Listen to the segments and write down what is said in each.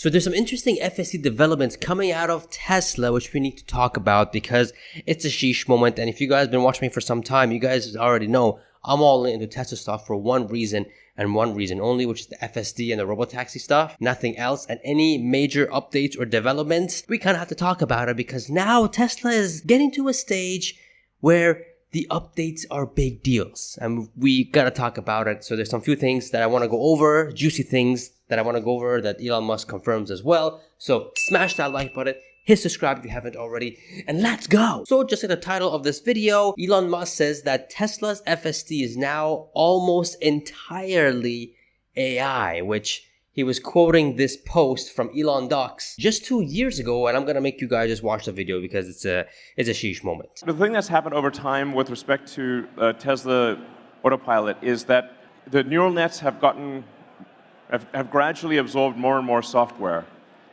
So there's some interesting FSD developments coming out of Tesla, which we need to talk about because it's a sheesh moment. And if you guys have been watching me for some time, you guys already know I'm all into Tesla stuff for one reason and one reason only, which is the FSD and the robotaxi stuff, nothing else. And any major updates or developments, we kind of have to talk about it because now Tesla is getting to a stage where the updates are big deals and we gotta talk about it. So there's some few things that I want to go over, juicy things that I want to go over that Elon Musk confirms as well. So smash that like button, hit subscribe if you haven't already, and let's go. So just like the title of this video, Elon Musk says that Tesla's FSD is now almost entirely AI, which he was quoting this post from Elon Docs just 2 years ago, and I'm gonna make you guys just watch the video because it's a sheesh moment. The thing that's happened over time with respect to Tesla Autopilot is that the neural nets have gradually absorbed more and more software.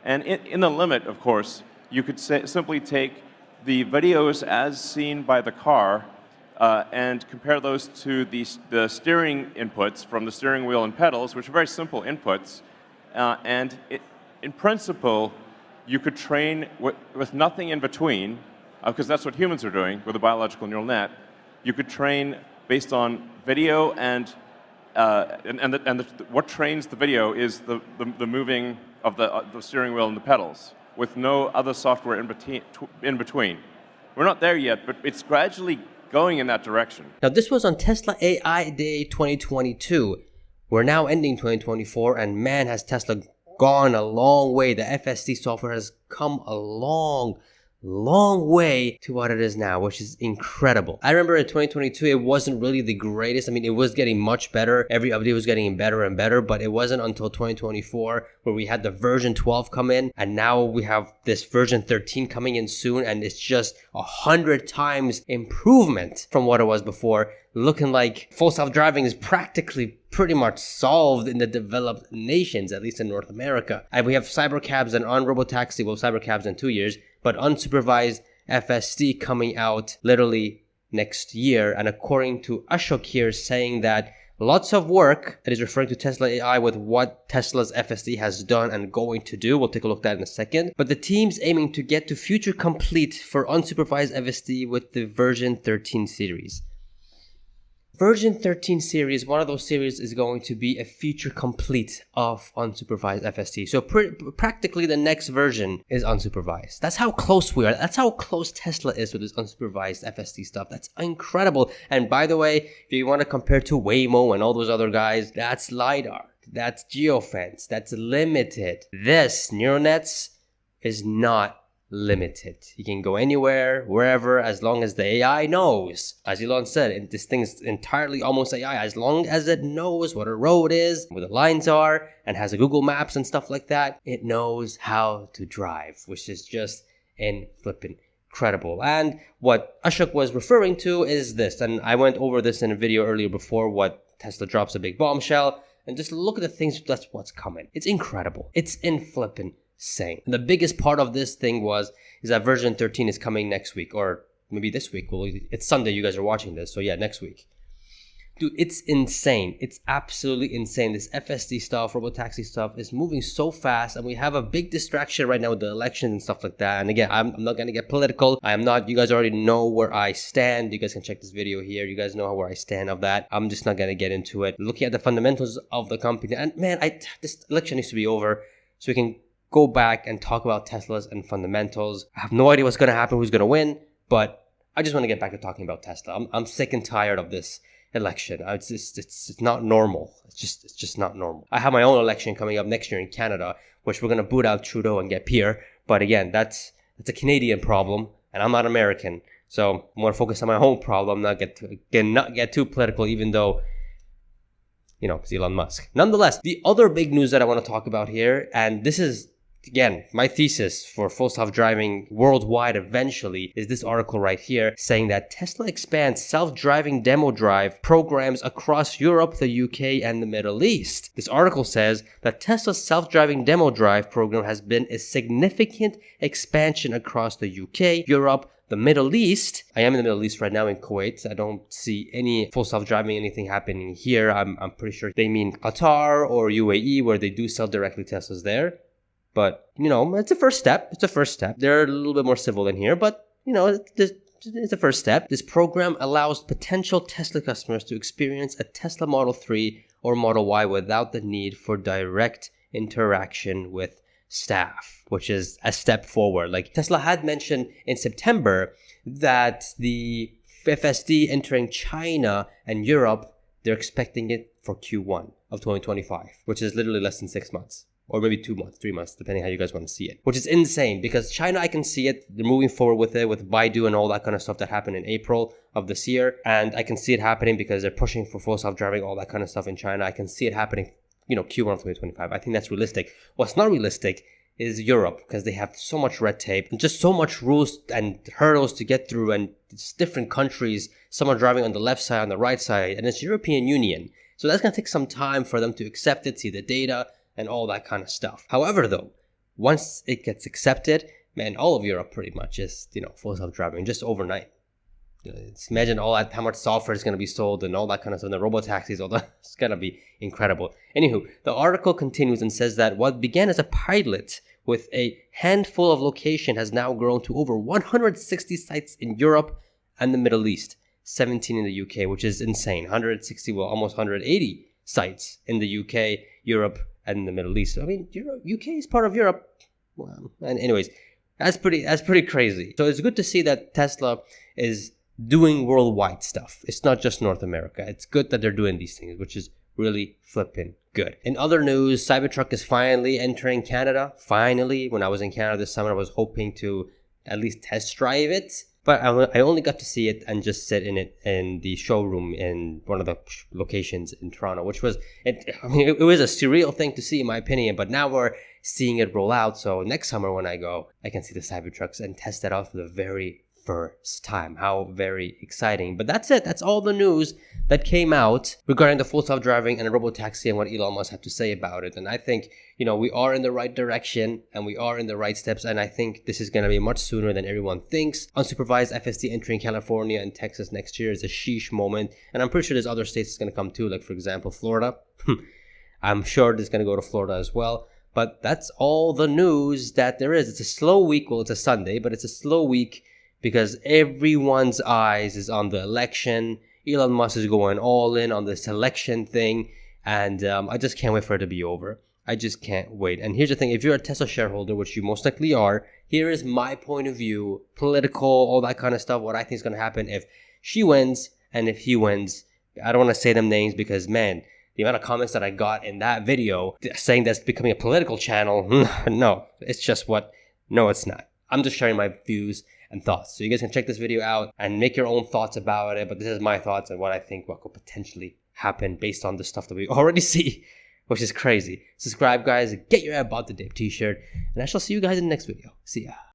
And in the limit, of course, you could simply take the videos as seen by the car and compare those to the steering inputs from the steering wheel and pedals, which are very simple inputs. In principle, you could train with nothing in between, because that's what humans are doing with a biological neural net. You could train based on video and what trains the video is the moving of the steering wheel and the pedals, with no other software in between. We're not there yet, but it's gradually going in that direction. Now this was on Tesla AI Day 2022. We're now ending 2024, and man, has Tesla gone a long way. The FSD software has come a long way to what it is now, which is incredible. I remember in 2022, it wasn't really the greatest. I mean, it was getting much better. Every update was getting better and better, but it wasn't until 2024 where we had the version 12 come in, and now we have this version 13 coming in soon, and it's just 100 times improvement from what it was before, looking like full self-driving is practically pretty much solved in the developed nations, at least in North America. And we have cybercabs and robotaxi, well, cybercabs in 2 years, but unsupervised FSD coming out literally next year. And according to Ashok here, saying that lots of work, that is referring to Tesla AI with what Tesla's FSD has done and going to do. We'll take a look at that in a second. But the team's aiming to get to future complete for unsupervised FSD with the version 13 series. Version 13 series, one of those series is going to be a feature complete of unsupervised FSD. So practically the next version is unsupervised. That's how close we are. That's how close Tesla is with this unsupervised FSD stuff. That's incredible. And by the way, if you want to compare to Waymo and all those other guys, that's LiDAR. That's geofence. That's limited. This neural nets is not limited. You can go anywhere, wherever, as long as the AI knows. As Elon said, and this thing is entirely almost AI. As long as it knows what a road is, where the lines are, and has a Google Maps and stuff like that, it knows how to drive, which is just flippin' incredible. And what Ashok was referring to is this, and I went over this in a video earlier before, what Tesla drops a big bombshell, and just look at the things, that's what's coming. It's incredible. It's flippin' insane. And the biggest part of this thing is that version 13 is coming next week, or maybe this week. Well, it's Sunday, you guys are watching this, so yeah, next week. Dude, it's insane. It's absolutely insane. This FSD stuff, robotaxi stuff is moving so fast, and we have a big distraction right now with the elections and stuff like that. And again, I'm not going to get political. I am not. You guys already know where I stand. You guys can check this video here. You guys know where I stand of that. I'm just not going to get into it. Looking at the fundamentals of the company, and man, this election needs to be over so we can go back and talk about Teslas and fundamentals. I have no idea what's going to happen, who's going to win, but I just want to get back to talking about Tesla. I'm sick and tired of this election. It's not normal. It's just not normal. I have my own election coming up next year in Canada, which we're going to boot out Trudeau and get Pierre. But again, that's a Canadian problem, and I'm not American. So I'm going to focus on my own problem, not get too political, even though, you know, it's Elon Musk. Nonetheless, the other big news that I want to talk about here, and this is, again, my thesis for full self-driving worldwide eventually, is this article right here saying that Tesla expands self-driving demo drive programs across Europe, the UK, and the Middle East. This article says that Tesla's self-driving demo drive program has been a significant expansion across the UK, Europe, the Middle East. I am in the Middle East right now in Kuwait. I don't see any full self-driving, anything happening here. I'm pretty sure they mean Qatar or UAE, where they do sell directly Teslas there. But, it's a first step. It's a first step. They're a little bit more civil in here, but, it's a first step. This program allows potential Tesla customers to experience a Tesla Model 3 or Model Y without the need for direct interaction with staff, which is a step forward. Like Tesla had mentioned in September that the FSD entering China and Europe, they're expecting it for Q1 of 2025, which is literally less than 6 months. Or maybe 2 months, 3 months, depending how you guys want to see it. Which is insane because China, I can see it. They're moving forward with it, with Baidu and all that kind of stuff that happened in April of this year. And I can see it happening because they're pushing for full self-driving, all that kind of stuff in China. I can see it happening, Q1 of 2025. I think that's realistic. What's not realistic is Europe, because they have so much red tape and just so much rules and hurdles to get through, and it's different countries. Some are driving on the left side, on the right side, and it's European Union. So that's going to take some time for them to accept it, see the data, and all that kind of stuff. However, though, once it gets accepted, man, all of Europe pretty much is, full self-driving just overnight. Imagine all that, how much software is going to be sold and all that kind of stuff, and the robo-taxis, all that. It's going to be incredible. Anywho, the article continues and says that what began as a pilot with a handful of locations has now grown to over 160 sites in Europe and the Middle East, 17 in the UK, which is insane. 160, well, almost 180 sites in the UK, Europe, and the Middle East. I mean, UK is part of Europe. Well, and anyways, that's pretty crazy. So it's good to see that Tesla is doing worldwide stuff. It's not just North America. It's good that they're doing these things, which is really flipping good. In other news, Cybertruck is finally entering Canada. Finally, when I was in Canada this summer, I was hoping to at least test drive it. But I only got to see it and just sit in it in the showroom in one of the locations in Toronto, which was, it was a surreal thing to see in my opinion, but now we're seeing it roll out. So next summer when I go, I can see the Cybertrucks and test it out for the very first time. How very exciting. But that's it. That's all the news that came out regarding the full self-driving and robotaxi and what Elon Musk had to say about it. And I think, we are in the right direction and we are in the right steps. And I think this is going to be much sooner than everyone thinks. Unsupervised FSD entering California and Texas next year is a sheesh moment. And I'm pretty sure there's other states that's going to come too. Like, for example, Florida. I'm sure it's going to go to Florida as well. But that's all the news that there is. It's a slow week. Well, it's a Sunday, but it's a slow week because everyone's eyes is on the election. Elon Musk is going all in on this election thing. And I just can't wait for it to be over. I just can't wait. And here's the thing. If you're a Tesla shareholder, which you most likely are, here is my point of view, political, all that kind of stuff, what I think is going to happen if she wins and if he wins. I don't want to say them names because, man, the amount of comments that I got in that video saying that's becoming a political channel, no, it's just no, it's not. I'm just sharing my views and thoughts. So you guys can check this video out and make your own thoughts about it. But this is my thoughts and what I think what could potentially happen based on the stuff that we already see, which is crazy. Subscribe, guys. Get your About the Dip t-shirt. And I shall see you guys in the next video. See ya.